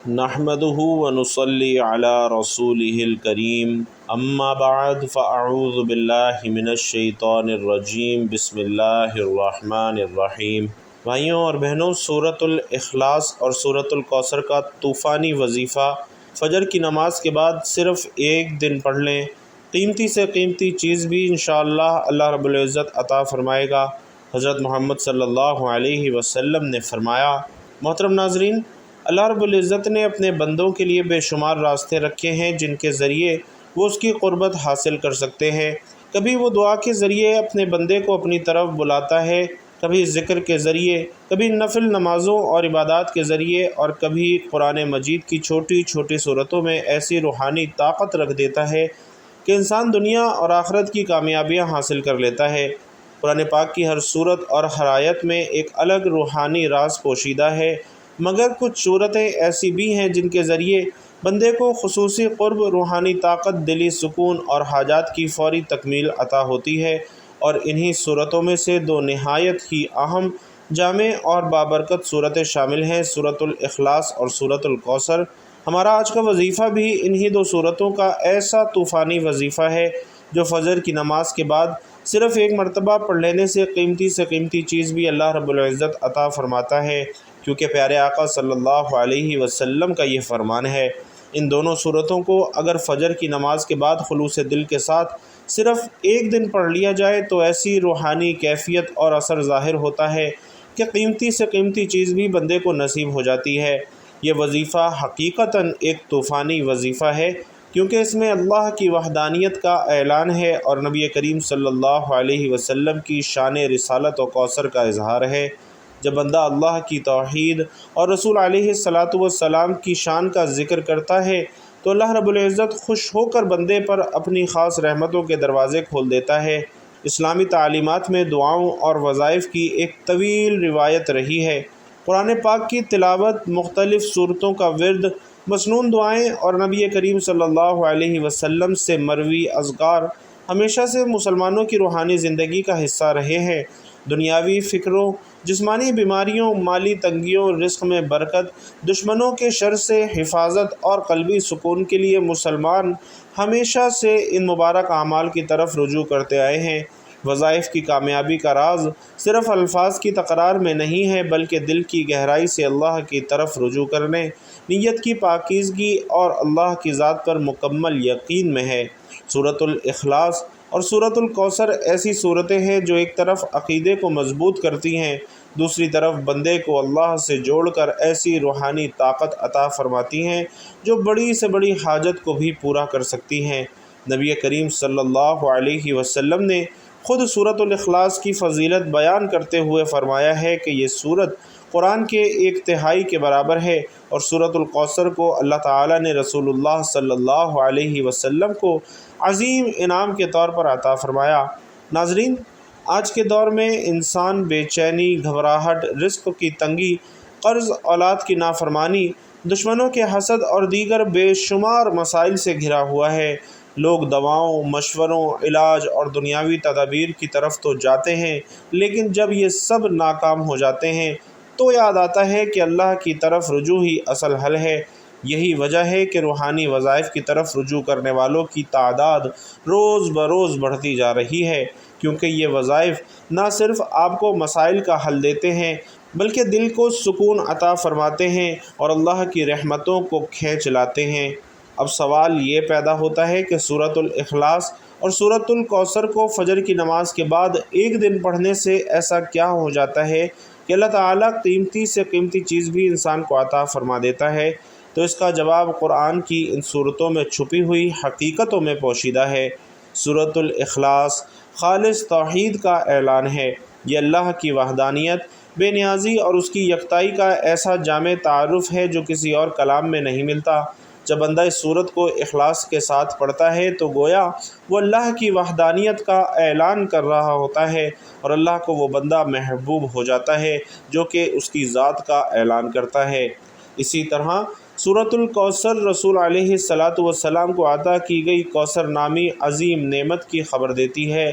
نحمده ونصلي على رسوله الكريم اما بعد فاعوذ باللہ من الشیطان الرجیم بسم اللہ الرحمن الرحیم۔ بھائیوں اور بہنوں، سورۃ الاخلاص اور سورۃ الکوثر کا طوفانی وظیفہ فجر کی نماز کے بعد صرف ایک دن پڑھ لیں، قیمتی سے قیمتی چیز بھی انشاءاللہ اللہ رب العزت عطا فرمائے گا۔ حضرت محمد صلی اللہ علیہ وسلم نے فرمایا، محترم ناظرین، اللہ رب العزت نے اپنے بندوں کے لیے بے شمار راستے رکھے ہیں جن کے ذریعے وہ اس کی قربت حاصل کر سکتے ہیں۔ کبھی وہ دعا کے ذریعے اپنے بندے کو اپنی طرف بلاتا ہے، کبھی ذکر کے ذریعے، کبھی نفل نمازوں اور عبادات کے ذریعے، اور کبھی قرآن مجید کی چھوٹی چھوٹی صورتوں میں ایسی روحانی طاقت رکھ دیتا ہے کہ انسان دنیا اور آخرت کی کامیابیاں حاصل کر لیتا ہے۔ قرآن پاک کی ہر صورت اور ہر آیت میں ایک الگ روحانی راز پوشیدہ ہے، مگر کچھ صورتیں ایسی بھی ہیں جن کے ذریعے بندے کو خصوصی قرب، روحانی طاقت، دلی سکون اور حاجات کی فوری تکمیل عطا ہوتی ہے، اور انہی صورتوں میں سے دو نہایت ہی اہم، جامع اور بابرکت صورتیں شامل ہیں، سورۃ الاخلاص اور سورۃ الکوثر۔ ہمارا آج کا وظیفہ بھی انہی دو صورتوں کا ایسا طوفانی وظیفہ ہے جو فجر کی نماز کے بعد صرف ایک مرتبہ پڑھ لینے سے قیمتی چیز بھی اللہ رب العزت عطا فرماتا ہے، کیونکہ پیارے آقا صلی اللہ علیہ وسلم کا یہ فرمان ہے، ان دونوں صورتوں کو اگر فجر کی نماز کے بعد خلوص دل کے ساتھ صرف ایک دن پڑھ لیا جائے تو ایسی روحانی کیفیت اور اثر ظاہر ہوتا ہے کہ قیمتی سے قیمتی چیز بھی بندے کو نصیب ہو جاتی ہے۔ یہ وظیفہ حقیقتاً ایک طوفانی وظیفہ ہے، کیونکہ اس میں اللہ کی وحدانیت کا اعلان ہے اور نبی کریم صلی اللہ علیہ وسلم کی شان رسالت و کوثر کا اظہار ہے۔ جب بندہ اللہ کی توحید اور رسول علیہ الصلاۃ والسلام کی شان کا ذکر کرتا ہے تو اللہ رب العزت خوش ہو کر بندے پر اپنی خاص رحمتوں کے دروازے کھول دیتا ہے۔ اسلامی تعلیمات میں دعاؤں اور وظائف کی ایک طویل روایت رہی ہے۔ قرآن پاک کی تلاوت، مختلف سورتوں کا ورد، مسنون دعائیں اور نبی کریم صلی اللہ علیہ وسلم سے مروی اذکار ہمیشہ سے مسلمانوں کی روحانی زندگی کا حصہ رہے ہیں۔ دنیاوی فکروں، جسمانی بیماریوں، مالی تنگیوں، رزق میں برکت، دشمنوں کے شر سے حفاظت اور قلبی سکون کے لیے مسلمان ہمیشہ سے ان مبارک اعمال کی طرف رجوع کرتے آئے ہیں۔ وظائف کی کامیابی کا راز صرف الفاظ کی تکرار میں نہیں ہے، بلکہ دل کی گہرائی سے اللہ کی طرف رجوع کرنے، نیت کی پاکیزگی اور اللہ کی ذات پر مکمل یقین میں ہے۔ سورۃ الاخلاص اور سورۃ الکوثر ایسی صورتیں ہیں جو ایک طرف عقیدے کو مضبوط کرتی ہیں، دوسری طرف بندے کو اللہ سے جوڑ کر ایسی روحانی طاقت عطا فرماتی ہیں جو بڑی سے بڑی حاجت کو بھی پورا کر سکتی ہیں۔ نبی کریم صلی اللہ علیہ وسلم نے خود سورۃ الاخلاص کی فضیلت بیان کرتے ہوئے فرمایا ہے کہ یہ سورت قرآن کے 1/3 کے برابر ہے، اور سورۃ الکوثر کو اللہ تعالیٰ نے رسول اللہ صلی اللہ علیہ وسلم کو عظیم انعام کے طور پر عطا فرمایا۔ ناظرین، آج کے دور میں انسان بے چینی، گھبراہٹ، رزق کی تنگی، قرض، اولاد کی نافرمانی، دشمنوں کے حسد اور دیگر بے شمار مسائل سے گھرا ہوا ہے۔ لوگ دواؤں، مشوروں، علاج اور دنیاوی تدابیر کی طرف تو جاتے ہیں، لیکن جب یہ سب ناکام ہو جاتے ہیں تو یاد آتا ہے کہ اللہ کی طرف رجوع ہی اصل حل ہے۔ یہی وجہ ہے کہ روحانی وظائف کی طرف رجوع کرنے والوں کی تعداد روز بروز بڑھتی جا رہی ہے، کیونکہ یہ وظائف نہ صرف آپ کو مسائل کا حل دیتے ہیں بلکہ دل کو سکون عطا فرماتے ہیں اور اللہ کی رحمتوں کو کھینچ لاتے ہیں۔ اب سوال یہ پیدا ہوتا ہے کہ سورۃ الاخلاص اور سورۃ الکوثر کو فجر کی نماز کے بعد ایک دن پڑھنے سے ایسا کیا ہو جاتا ہے کہ اللہ تعالیٰ قیمتی سے قیمتی چیز بھی انسان کو عطا فرما دیتا ہے؟ تو اس کا جواب قرآن کی ان صورتوں میں چھپی ہوئی حقیقتوں میں پوشیدہ ہے۔ سورۃ الاخلاص خالص توحید کا اعلان ہے۔ یہ اللہ کی وحدانیت، بے نیازی اور اس کی یکتائی کا ایسا جامع تعارف ہے جو کسی اور کلام میں نہیں ملتا۔ جب بندہ اس صورت کو اخلاص کے ساتھ پڑھتا ہے تو گویا وہ اللہ کی وحدانیت کا اعلان کر رہا ہوتا ہے، اور اللہ کو وہ بندہ محبوب ہو جاتا ہے جو کہ اس کی ذات کا اعلان کرتا ہے۔ اسی طرح سورۃ الکوثر رسول علیہ الصلاۃ والسلام کو عطا کی گئی کوثر نامی عظیم نعمت کی خبر دیتی ہے۔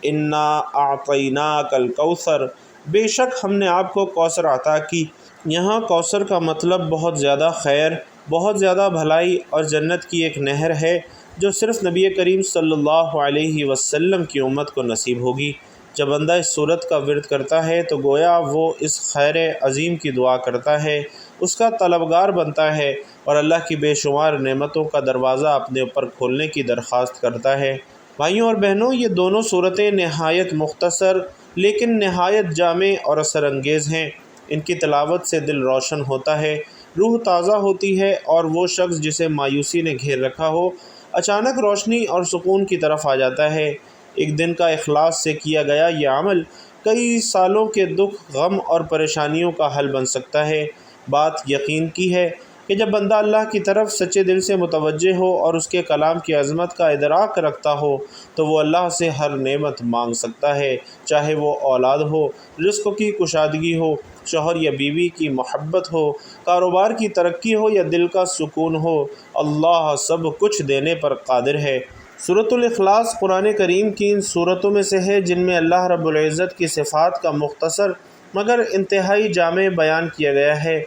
انا اعطیناک الکوثر، بے شک ہم نے آپ کو کوثر عطا کی۔ یہاں کوثر کا مطلب بہت زیادہ خیر، بہت زیادہ بھلائی اور جنت کی ایک نہر ہے جو صرف نبی کریم صلی اللہ علیہ وسلم کی امت کو نصیب ہوگی۔ جب بندہ اس صورت کا ورد کرتا ہے تو گویا وہ اس خیر عظیم کی دعا کرتا ہے، اس کا طلبگار بنتا ہے اور اللہ کی بے شمار نعمتوں کا دروازہ اپنے اوپر کھولنے کی درخواست کرتا ہے۔ بھائیوں اور بہنوں، یہ دونوں صورتیں نہایت مختصر لیکن نہایت جامع اور اثر انگیز ہیں۔ ان کی تلاوت سے دل روشن ہوتا ہے، روح تازہ ہوتی ہے اور وہ شخص جسے مایوسی نے گھیر رکھا ہو اچانک روشنی اور سکون کی طرف آ جاتا ہے۔ ایک دن کا اخلاص سے کیا گیا یہ عمل کئی سالوں کے دکھ، غم اور پریشانیوں کا حل بن سکتا ہے۔ بات یقین کی ہے کہ جب بندہ اللہ کی طرف سچے دل سے متوجہ ہو اور اس کے کلام کی عظمت کا ادراک رکھتا ہو تو وہ اللہ سے ہر نعمت مانگ سکتا ہے، چاہے وہ اولاد ہو، رزق کی کشادگی ہو، شوہر یا بیوی کی محبت ہو، کاروبار کی ترقی ہو یا دل کا سکون ہو۔ اللہ سب کچھ دینے پر قادر ہے۔ سورۃ الاخلاص قرآن کریم کی ان صورتوں میں سے ہے جن میں اللہ رب العزت کی صفات کا مختصر مگر انتہائی جامع بیان کیا گیا ہے۔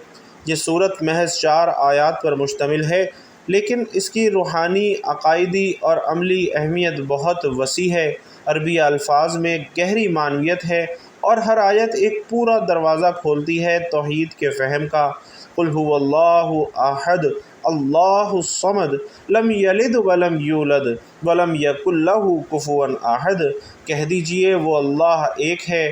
یہ صورت محض 4 آیات پر مشتمل ہے، لیکن اس کی روحانی، عقائدی اور عملی اہمیت بہت وسیع ہے۔ عربی الفاظ میں گہری معنویت ہے اور ہر آیت ایک پورا دروازہ کھولتی ہے توحید کے فہم کا۔ قل هو اللہ احد اللہ الصمد لم یلد ولم یولد ولم یکن لہ کفوا احد۔ کہہ دیجئے وہ اللہ ایک ہے۔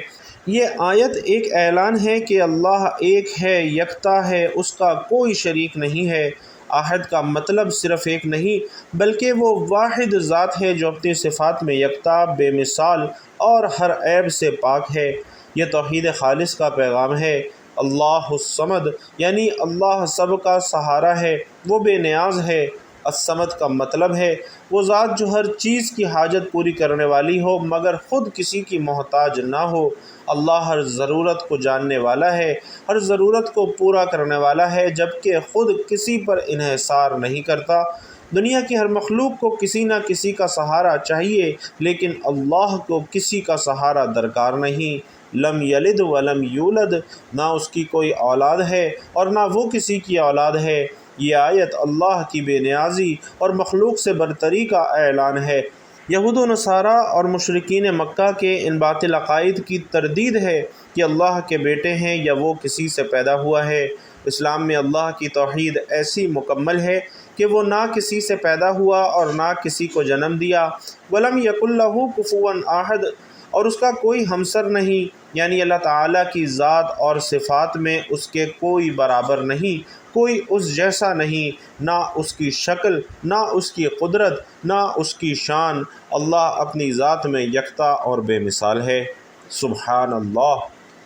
یہ آیت ایک اعلان ہے کہ اللہ ایک ہے، یکتا ہے، اس کا کوئی شریک نہیں ہے۔ احد کا مطلب صرف ایک نہیں بلکہ وہ واحد ذات ہے جو اپنی صفات میں یکتا، بے مثال اور ہر عیب سے پاک ہے۔ یہ توحید خالص کا پیغام ہے۔ اللہ الصمد یعنی اللہ سب کا سہارا ہے، وہ بے نیاز ہے۔ الصمد کا مطلب ہے وہ ذات جو ہر چیز کی حاجت پوری کرنے والی ہو مگر خود کسی کی محتاج نہ ہو۔ اللہ ہر ضرورت کو جاننے والا ہے، ہر ضرورت کو پورا کرنے والا ہے، جبکہ خود کسی پر انحصار نہیں کرتا۔ دنیا کی ہر مخلوق کو کسی نہ کسی کا سہارا چاہیے لیکن اللہ کو کسی کا سہارا درکار نہیں۔ لم یلد ولم یولد، نہ اس کی کوئی اولاد ہے اور نہ وہ کسی کی اولاد ہے۔ یہ آیت اللہ کی بے نیازی اور مخلوق سے برتری کا اعلان ہے۔ یہود و نصارہ اور مشرکین مکہ کے ان باطل عقائد کی تردید ہے کہ اللہ کے بیٹے ہیں یا وہ کسی سے پیدا ہوا ہے۔ اسلام میں اللہ کی توحید ایسی مکمل ہے کہ وہ نہ کسی سے پیدا ہوا اور نہ کسی کو جنم دیا۔ وَلَمْ يَكُنْ لَهُ كُفُوًا أَحَدٌ، اور اس کا کوئی ہمسر نہیں، یعنی اللہ تعالیٰ کی ذات اور صفات میں اس کے کوئی برابر نہیں، کوئی اس جیسا نہیں، نہ اس کی شکل، نہ اس کی قدرت، نہ اس کی شان۔ اللہ اپنی ذات میں یکتا اور بے مثال ہے۔ سبحان اللہ۔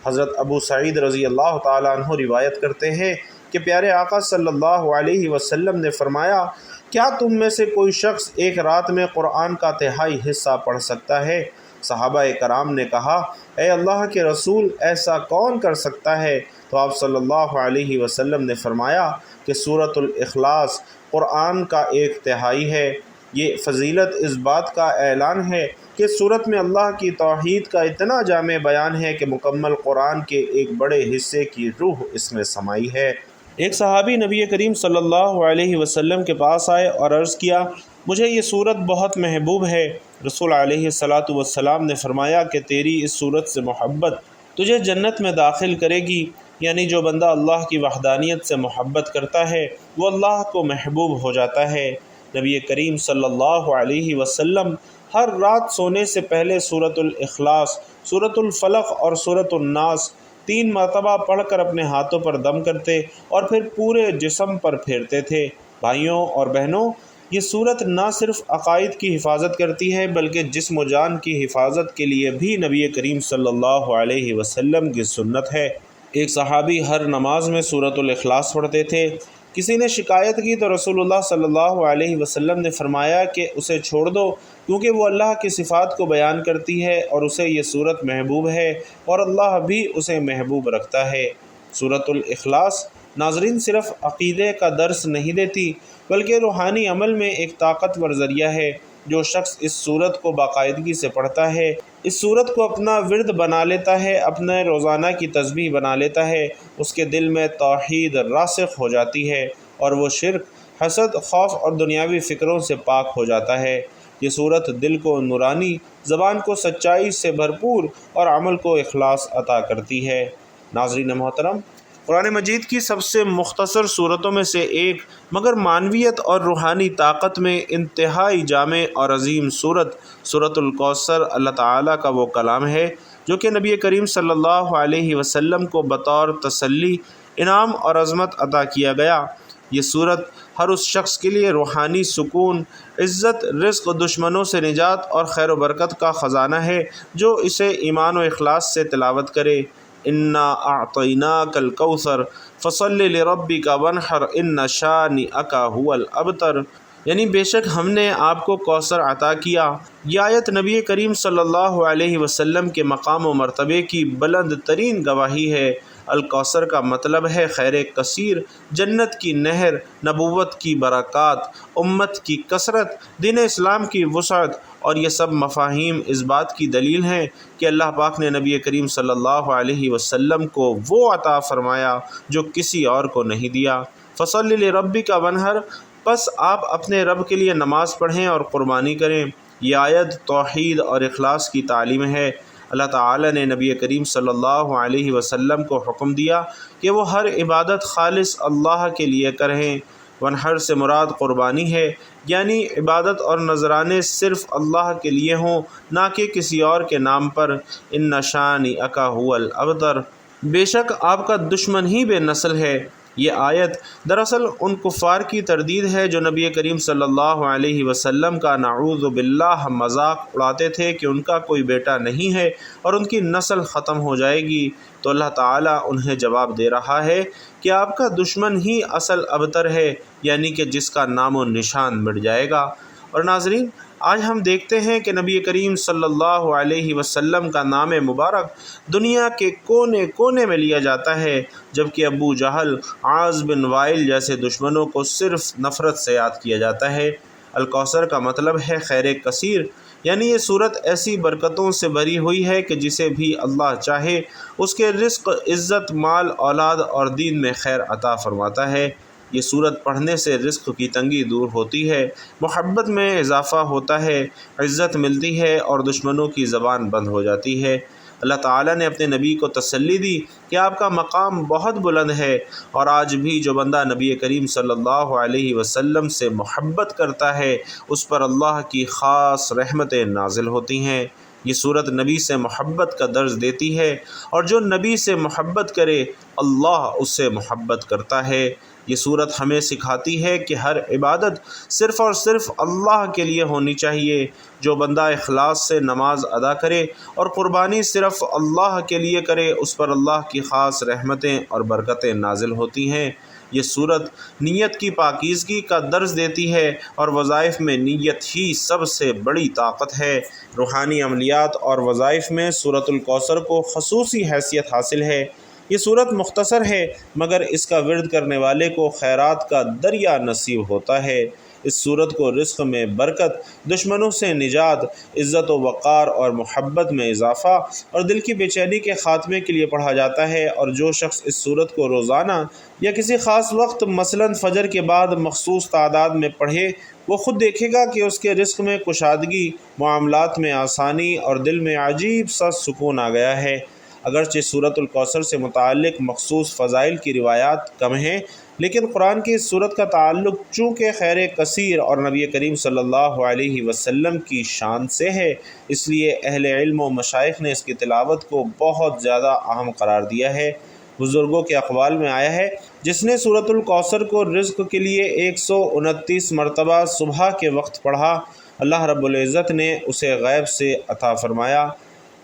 حضرت ابو سعید رضی اللہ تعالیٰ عنہ روایت کرتے ہیں کہ پیارے آقا صلی اللہ علیہ وسلم نے فرمایا، کیا تم میں سے کوئی شخص ایک رات میں قرآن کا تہائی حصہ پڑھ سکتا ہے؟ صحابہ کرام نے کہا، اے اللہ کے رسول، ایسا کون کر سکتا ہے؟ تو آپ صلی اللہ علیہ وسلم نے فرمایا کہ سورۃ الاخلاص قرآن کا 1/3 ہے۔ یہ فضیلت اس بات کا اعلان ہے کہ سورت میں اللہ کی توحید کا اتنا جامع بیان ہے کہ مکمل قرآن کے ایک بڑے حصے کی روح اس میں سمائی ہے۔ ایک صحابی نبی کریم صلی اللہ علیہ وسلم کے پاس آئے اور عرض کیا، مجھے یہ صورت بہت محبوب ہے۔ رسول علیہ السلام نے فرمایا کہ تیری اس صورت سے محبت تجھے جنت میں داخل کرے گی، یعنی جو بندہ اللہ کی وحدانیت سے محبت کرتا ہے وہ اللہ کو محبوب ہو جاتا ہے۔ نبی کریم صلی اللہ علیہ وسلم ہر رات سونے سے پہلے سورۃ الاخلاص، سورۃ الفلق اور سورۃ الناس 3 مرتبہ پڑھ کر اپنے ہاتھوں پر دم کرتے اور پھر پورے جسم پر پھیرتے تھے۔ بھائیوں اور بہنوں، یہ صورت نہ صرف عقائد کی حفاظت کرتی ہے بلکہ جسم و جان کی حفاظت کے لیے بھی نبی کریم صلی اللہ علیہ وسلم کی سنت ہے۔ ایک صحابی ہر نماز میں سورۃ الاخلاص پڑھتے تھے۔ کسی نے شکایت کی تو رسول اللہ صلی اللہ علیہ وسلم نے فرمایا کہ اسے چھوڑ دو، کیونکہ وہ اللہ کی صفات کو بیان کرتی ہے اور اسے یہ صورت محبوب ہے اور اللہ بھی اسے محبوب رکھتا ہے۔ سورۃ الاخلاص ناظرین صرف عقیدے کا درس نہیں دیتی بلکہ روحانی عمل میں ایک طاقتور ذریعہ ہے۔ جو شخص اس صورت کو باقاعدگی سے پڑھتا ہے، اس صورت کو اپنا ورد بنا لیتا ہے، اپنے روزانہ کی تسبیح بنا لیتا ہے، اس کے دل میں توحید راسخ ہو جاتی ہے اور وہ شرک، حسد، خوف اور دنیاوی فکروں سے پاک ہو جاتا ہے۔ یہ صورت دل کو نورانی، زبان کو سچائی سے بھرپور اور عمل کو اخلاص عطا کرتی ہے۔ ناظرین محترم، قرآن مجید کی سب سے مختصر صورتوں میں سے ایک مگر معنویت اور روحانی طاقت میں انتہائی جامع اور عظیم سورۃ الکوثر اللہ تعالیٰ کا وہ کلام ہے جو کہ نبی کریم صلی اللہ علیہ وسلم کو بطور تسلی، انعام اور عظمت عطا کیا گیا۔ یہ صورت ہر اس شخص کے لیے روحانی سکون، عزت، رزق، دشمنوں سے نجات اور خیر و برکت کا خزانہ ہے جو اسے ایمان و اخلاص سے تلاوت کرے۔ انا اعطیناک الکوثر فصل لربک وانحر ان شانئک ھو الابتر، یعنی بے شک ہم نے آپ کو کوثر عطا کیا۔ یہ آیت نبی کریم صلی اللہ علیہ وسلم کے مقام و مرتبے کی بلند ترین گواہی ہے۔ الکوثر کا مطلب ہے خیر کثیر، جنت کی نہر، نبوت کی برکات، امت کی کثرت، دین اسلام کی وسعت، اور یہ سب مفاہیم اس بات کی دلیل ہیں کہ اللہ پاک نے نبی کریم صلی اللہ علیہ وسلم کو وہ عطا فرمایا جو کسی اور کو نہیں دیا۔ فصل لربک وانحر، پس آپ اپنے رب کے لیے نماز پڑھیں اور قربانی کریں۔ یہ آیت توحید اور اخلاص کی تعلیم ہے۔ اللہ تعالیٰ نے نبی کریم صلی اللہ علیہ وسلم کو حکم دیا کہ وہ ہر عبادت خالص اللہ کے لیے کریں۔ وانحر سے مراد قربانی ہے، یعنی عبادت اور نذرانے صرف اللہ کے لیے ہوں، نہ کہ کسی اور کے نام پر۔ ان شانئک ھو الابتر، بے شک آپ کا دشمن ہی بے نسل ہے۔ یہ آیت دراصل ان کفار کی تردید ہے جو نبی کریم صلی اللہ علیہ وسلم کا نعوذ باللہ مذاق اڑاتے تھے کہ ان کا کوئی بیٹا نہیں ہے اور ان کی نسل ختم ہو جائے گی۔ تو اللہ تعالیٰ انہیں جواب دے رہا ہے کہ آپ کا دشمن ہی اصل ابتر ہے، یعنی کہ جس کا نام و نشان مٹ جائے گا۔ اور ناظرین، آج ہم دیکھتے ہیں کہ نبی کریم صلی اللہ علیہ وسلم کا نام مبارک دنیا کے کونے کونے میں لیا جاتا ہے، جبکہ ابو جہل، عاص بن وائل جیسے دشمنوں کو صرف نفرت سے یاد کیا جاتا ہے۔ الکوثر کا مطلب ہے خیر کثیر، یعنی یہ صورت ایسی برکتوں سے بھری ہوئی ہے کہ جسے بھی اللہ چاہے اس کے رزق، عزت، مال، اولاد اور دین میں خیر عطا فرماتا ہے۔ یہ صورت پڑھنے سے رزق کی تنگی دور ہوتی ہے، محبت میں اضافہ ہوتا ہے، عزت ملتی ہے اور دشمنوں کی زبان بند ہو جاتی ہے۔ اللہ تعالیٰ نے اپنے نبی کو تسلی دی کہ آپ کا مقام بہت بلند ہے، اور آج بھی جو بندہ نبی کریم صلی اللہ علیہ وسلم سے محبت کرتا ہے اس پر اللہ کی خاص رحمتیں نازل ہوتی ہیں۔ یہ صورت نبی سے محبت کا درس دیتی ہے، اور جو نبی سے محبت کرے اللہ اس سے محبت کرتا ہے۔ یہ صورت ہمیں سکھاتی ہے کہ ہر عبادت صرف اور صرف اللہ کے لیے ہونی چاہیے۔ جو بندہ اخلاص سے نماز ادا کرے اور قربانی صرف اللہ کے لیے کرے اس پر اللہ کی خاص رحمتیں اور برکتیں نازل ہوتی ہیں۔ یہ صورت نیت کی پاکیزگی کا درس دیتی ہے، اور وظائف میں نیت ہی سب سے بڑی طاقت ہے۔ روحانی عملیات اور وظائف میں سورۃ الکوثر کو خصوصی حیثیت حاصل ہے۔ یہ صورت مختصر ہے مگر اس کا ورد کرنے والے کو خیرات کا دریا نصیب ہوتا ہے۔ اس صورت کو رزق میں برکت، دشمنوں سے نجات، عزت و وقار اور محبت میں اضافہ اور دل کی بے چینی کے خاتمے کے لیے پڑھا جاتا ہے، اور جو شخص اس صورت کو روزانہ یا کسی خاص وقت مثلاً فجر کے بعد مخصوص تعداد میں پڑھے وہ خود دیکھے گا کہ اس کے رزق میں کشادگی، معاملات میں آسانی اور دل میں عجیب سا سکون آ گیا ہے۔ اگرچہ سورۃ الکوثر سے متعلق مخصوص فضائل کی روایات کم ہیں، لیکن قرآن کی اس صورت کا تعلق چونکہ خیر کثیر اور نبی کریم صلی اللہ علیہ وسلم کی شان سے ہے، اس لیے اہل علم و مشائخ نے اس کی تلاوت کو بہت زیادہ اہم قرار دیا ہے۔ بزرگوں کے اقوال میں آیا ہے جس نے سورۃ الکوثر کو رزق کے لیے 129 مرتبہ صبح کے وقت پڑھا، اللہ رب العزت نے اسے غیب سے عطا فرمایا۔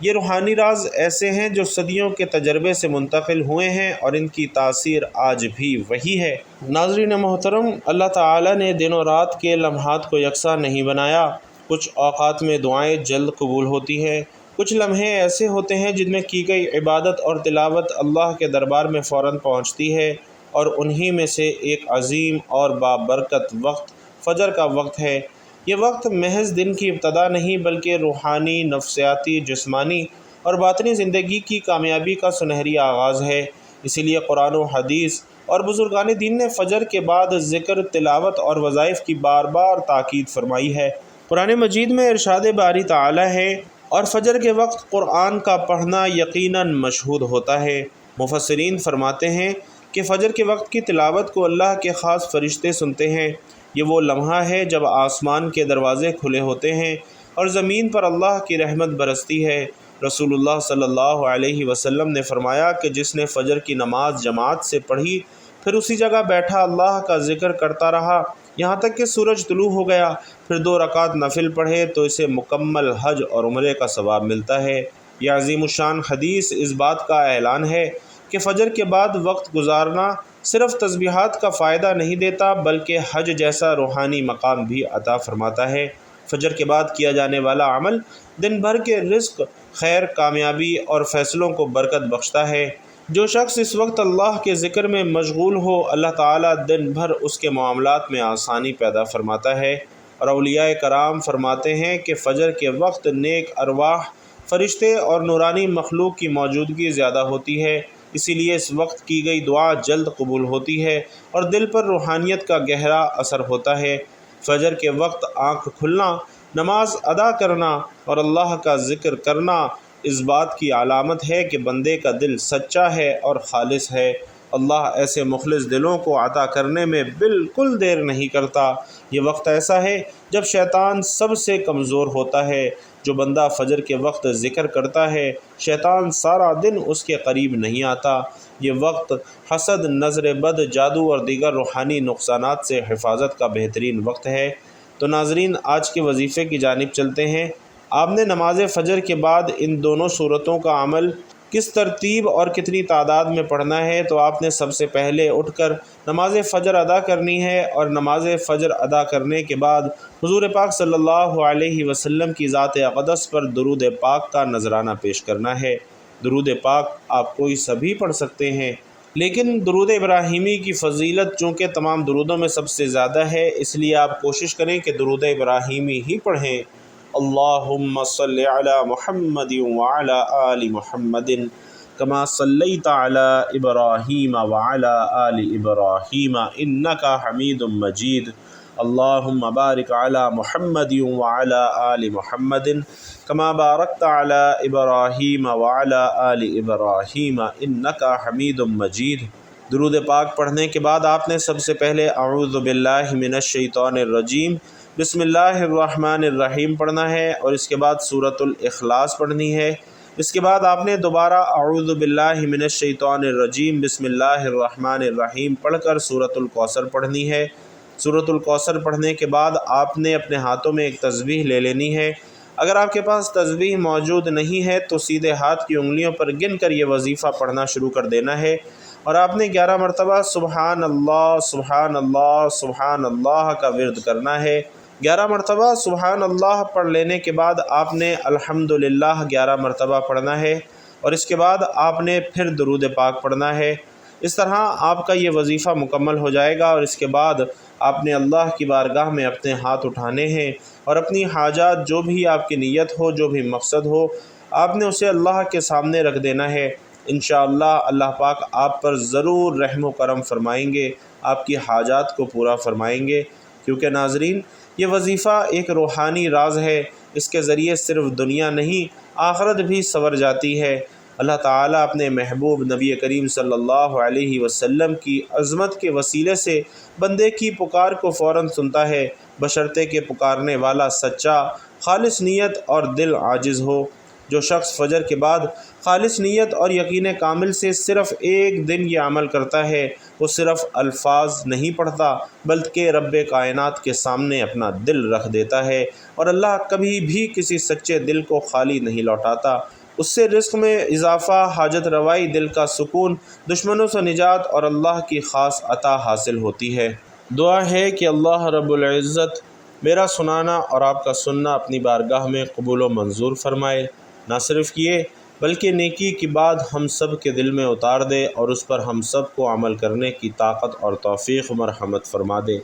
یہ روحانی راز ایسے ہیں جو صدیوں کے تجربے سے منتقل ہوئے ہیں، اور ان کی تاثیر آج بھی وہی ہے۔ ناظرین محترم، اللہ تعالیٰ نے دن و رات کے لمحات کو یکساں نہیں بنایا۔ کچھ اوقات میں دعائیں جلد قبول ہوتی ہیں، کچھ لمحے ایسے ہوتے ہیں جن میں کی گئی عبادت اور تلاوت اللہ کے دربار میں فوراً پہنچتی ہے، اور انہی میں سے ایک عظیم اور بابرکت وقت فجر کا وقت ہے۔ یہ وقت محض دن کی ابتدا نہیں بلکہ روحانی، نفسیاتی، جسمانی اور باطنی زندگی کی کامیابی کا سنہری آغاز ہے۔ اسی لیے قرآن و حدیث اور بزرگان دین نے فجر کے بعد ذکر، تلاوت اور وظائف کی بار بار تاکید فرمائی ہے۔ قرآن مجید میں ارشاد باری تعالی ہے، اور فجر کے وقت قرآن کا پڑھنا یقیناً مشہود ہوتا ہے۔ مفسرین فرماتے ہیں کہ فجر کے وقت کی تلاوت کو اللہ کے خاص فرشتے سنتے ہیں۔ یہ وہ لمحہ ہے جب آسمان کے دروازے کھلے ہوتے ہیں اور زمین پر اللہ کی رحمت برستی ہے۔ رسول اللہ صلی اللہ علیہ وسلم نے فرمایا کہ جس نے فجر کی نماز جماعت سے پڑھی، پھر اسی جگہ بیٹھا اللہ کا ذکر کرتا رہا یہاں تک کہ سورج طلوع ہو گیا، پھر 2 رکعت نفل پڑھے تو اسے مکمل حج اور عمرے کا ثواب ملتا ہے۔ یہ عظیم الشان حدیث اس بات کا اعلان ہے کہ فجر کے بعد وقت گزارنا صرف تسبیحات کا فائدہ نہیں دیتا بلکہ حج جیسا روحانی مقام بھی عطا فرماتا ہے۔ فجر کے بعد کیا جانے والا عمل دن بھر کے رزق، خیر، کامیابی اور فیصلوں کو برکت بخشتا ہے۔ جو شخص اس وقت اللہ کے ذکر میں مشغول ہو، اللہ تعالیٰ دن بھر اس کے معاملات میں آسانی پیدا فرماتا ہے۔ اور اولیاء کرام فرماتے ہیں کہ فجر کے وقت نیک ارواح، فرشتے اور نورانی مخلوق کی موجودگی زیادہ ہوتی ہے، اسی لیے اس وقت کی گئی دعا جلد قبول ہوتی ہے اور دل پر روحانیت کا گہرا اثر ہوتا ہے۔ فجر کے وقت آنکھ کھلنا، نماز ادا کرنا اور اللہ کا ذکر کرنا اس بات کی علامت ہے کہ بندے کا دل سچا ہے اور خالص ہے۔ اللہ ایسے مخلص دلوں کو عطا کرنے میں بالکل دیر نہیں کرتا۔ یہ وقت ایسا ہے جب شیطان سب سے کمزور ہوتا ہے۔ جو بندہ فجر کے وقت ذکر کرتا ہے، شیطان سارا دن اس کے قریب نہیں آتا۔ یہ وقت حسد، نظر بد، جادو اور دیگر روحانی نقصانات سے حفاظت کا بہترین وقت ہے۔ تو ناظرین، آج کے وظیفے کی جانب چلتے ہیں۔ آپ نے نماز فجر کے بعد ان دونوں صورتوں کا عمل کس ترتیب اور کتنی تعداد میں پڑھنا ہے؟ تو آپ نے سب سے پہلے اٹھ کر نماز فجر ادا کرنی ہے، اور نماز فجر ادا کرنے کے بعد حضور پاک صلی اللہ علیہ وسلم کی ذات اقدس پر درود پاک کا نذرانہ پیش کرنا ہے۔ درود پاک آپ کوئی سبھی پڑھ سکتے ہیں، لیکن درود ابراہیمی کی فضیلت چونکہ تمام درودوں میں سب سے زیادہ ہے، اس لیے آپ کوشش کریں کہ درود ابراہیمی ہی پڑھیں۔ اللہم صلی علی محمد وعلی آل محمد کما صلیت علی ابراہیم وعلی آل ابراہیم انک حمید مجید۔ اللہم بارک علی محمد وعلی آل محمد کما بارکت علی ابراہیم وعلی آل ابراہیم انک حمید مجید۔ درود پاک پڑھنے کے بعد آپ نے سب سے پہلے اعوذ باللہ من الشیطان الرجیم بسم اللہ الرحمن الرحیم پڑھنا ہے، اور اس کے بعد سورۃ الاخلاص پڑھنی ہے۔ اس کے بعد آپ نے دوبارہ اعوذ باللہ من الشیطان الرجیم بسم اللہ الرحمن الرحیم پڑھ کر سورۃ الکوثر پڑھنی ہے۔ سورۃ الکوثر پڑھنے کے بعد آپ نے اپنے ہاتھوں میں ایک تسبیح لے لینی ہے۔ اگر آپ کے پاس تسبیح موجود نہیں ہے تو سیدھے ہاتھ کی انگلیوں پر گن کر یہ وظیفہ پڑھنا شروع کر دینا ہے، اور آپ نے 11 مرتبہ سبحان اللہ سبحان اللہ سبحان اللہ کا ورد کرنا ہے۔ 11 مرتبہ سبحان اللہ پڑھ لینے کے بعد آپ نے الحمدللہ 11 مرتبہ پڑھنا ہے، اور اس کے بعد آپ نے پھر درود پاک پڑھنا ہے۔ اس طرح آپ کا یہ وظیفہ مکمل ہو جائے گا، اور اس کے بعد آپ نے اللہ کی بارگاہ میں اپنے ہاتھ اٹھانے ہیں اور اپنی حاجات، جو بھی آپ کی نیت ہو، جو بھی مقصد ہو، آپ نے اسے اللہ کے سامنے رکھ دینا ہے۔ انشاءاللہ اللہ پاک آپ پر ضرور رحم و کرم فرمائیں گے، آپ کی حاجات کو پورا فرمائیں گے، کیونکہ ناظرین یہ وظیفہ ایک روحانی راز ہے۔ اس کے ذریعے صرف دنیا نہیں، آخرت بھی سنور جاتی ہے۔ اللہ تعالیٰ اپنے محبوب نبی کریم صلی اللہ علیہ وسلم کی عظمت کے وسیلے سے بندے کی پکار کو فوراً سنتا ہے، بشرطے کہ پکارنے والا سچا، خالص نیت اور دل عاجز ہو۔ جو شخص فجر کے بعد خالص نیت اور یقین کامل سے صرف ایک دن یہ عمل کرتا ہے، وہ صرف الفاظ نہیں پڑھتا بلکہ رب کائنات کے سامنے اپنا دل رکھ دیتا ہے، اور اللہ کبھی بھی کسی سچے دل کو خالی نہیں لوٹاتا۔ اس سے رزق میں اضافہ، حاجت روائی، دل کا سکون، دشمنوں سے نجات اور اللہ کی خاص عطا حاصل ہوتی ہے۔ دعا ہے کہ اللہ رب العزت میرا سنانا اور آپ کا سننا اپنی بارگاہ میں قبول و منظور فرمائے۔ نہ صرف یہ بلکہ نیکی کی بات ہم سب کے دل میں اتار دے، اور اس پر ہم سب کو عمل کرنے کی طاقت اور توفیق و مرحمت فرما دے۔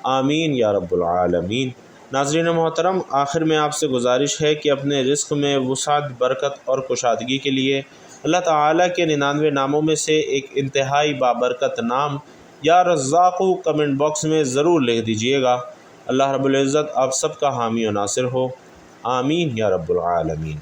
آمین یا رب العالمین۔ ناظرین محترم، آخر میں آپ سے گزارش ہے کہ اپنے رزق میں وسعت، برکت اور کشادگی کے لیے اللہ تعالیٰ کے 99 ناموں میں سے ایک انتہائی بابرکت نام یا رزاق کمنٹ باکس میں ضرور لکھ دیجئے گا۔ اللہ رب العزت آپ سب کا حامی و ناصر ہو، آمین یا رب العالمین۔